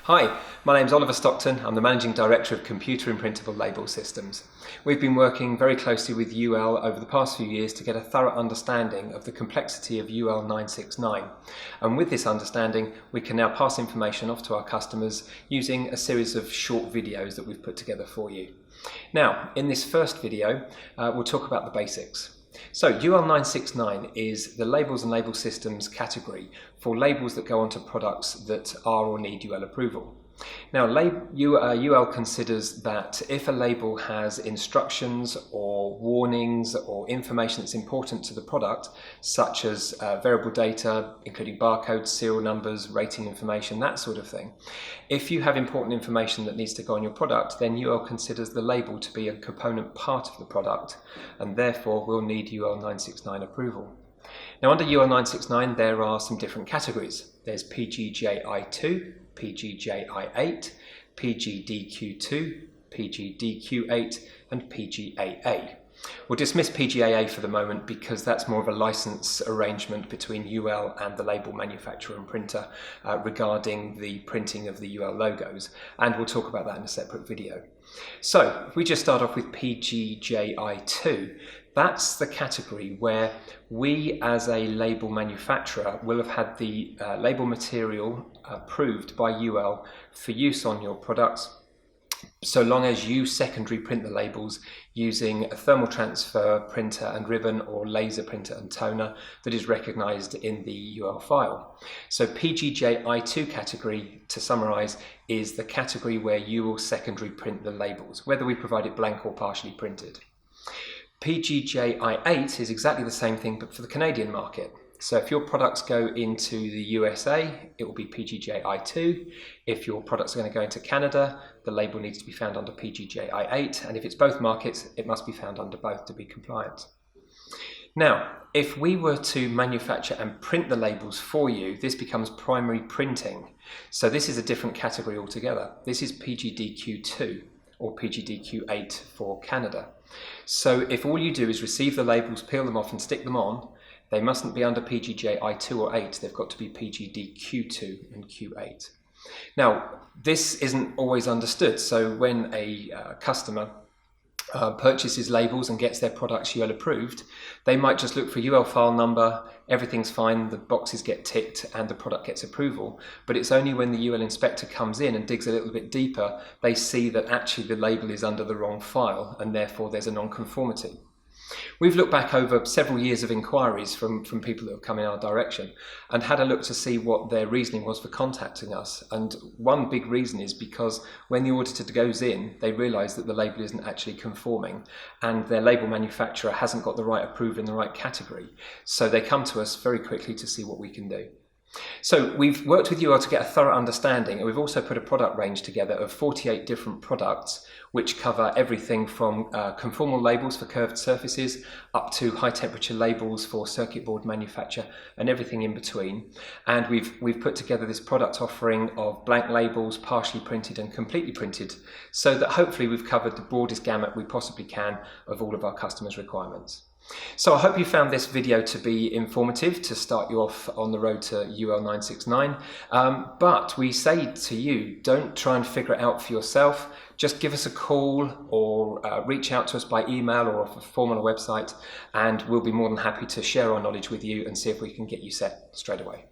Hi, my name's Oliver Stockton. I'm the Managing Director of Computer Imprintable Label Systems. We've been working very closely with UL over the past few years to get a thorough understanding of the complexity of UL 969. And with this understanding, we can now pass information off to our customers using a series of short videos that we've put together for you. Now, in this first video, we'll talk about the basics. So UL 969 is the labels and label systems category for labels that go onto products that are or need UL approval. Now UL considers that if a label has instructions or warnings or information that's important to the product, such as variable data, including barcodes, serial numbers, rating information, that sort of thing. If you have important information that needs to go on your product, then UL considers the label to be a component part of the product and therefore will need UL 969 approval. Now under UL 969 there are some different categories. There's PGJI2, PGJI8, PGDQ2, PGDQ8 and PGAA. We'll dismiss PGAA for the moment because that's more of a license arrangement between UL and the label manufacturer and printer regarding the printing of the UL logos, and we'll talk about that in a separate video. So if we just start off with PGJI2, that's the category where we as a label manufacturer will have had the label material approved by UL for use on your products, so long as you secondary print the labels using a thermal transfer printer and ribbon or laser printer and toner that is recognised in the UL file. So PGJI2 category, to summarise, is the category where you will secondary print the labels, whether we provide it blank or partially printed. PGJI8 is exactly the same thing but for the Canadian market. So if your products go into the USA, it will be PGJI2. If your products are going to go into Canada, the label needs to be found under PGJI8. And if it's both markets, it must be found under both to be compliant. Now, if we were to manufacture and print the labels for you, this becomes primary printing. So this is a different category altogether. This is PGDQ2 or PGDQ8 for Canada. So if all you do is receive the labels, peel them off and stick them on, they mustn't be under PGJI2 or 8, they've got to be PGDQ2 and Q8. Now, this isn't always understood, so when a customer purchases labels and gets their products UL approved, they might just look for UL file number, everything's fine, the boxes get ticked and the product gets approval, but it's only when the UL inspector comes in and digs a little bit deeper, they see that actually the label is under the wrong file and therefore there's a non-conformity. We've looked back over several years of inquiries from people that have come in our direction and had a look to see what their reasoning was for contacting us. And one big reason is because when the auditor goes in, they realise that the label isn't actually conforming and their label manufacturer hasn't got the right approval in the right category. So they come to us very quickly to see what we can do. So we've worked with UL to get a thorough understanding, and we've also put a product range together of 48 different products which cover everything from conformal labels for curved surfaces up to high temperature labels for circuit board manufacture and everything in between. And we've put together this product offering of blank labels, partially printed and completely printed, so that hopefully we've covered the broadest gamut we possibly can of all of our customers' requirements. So I hope you found this video to be informative to start you off on the road to UL 969, but we say to you, don't try and figure it out for yourself. Just give us a call or reach out to us by email or off a form on a website, and we'll be more than happy to share our knowledge with you and see if we can get you set straight away.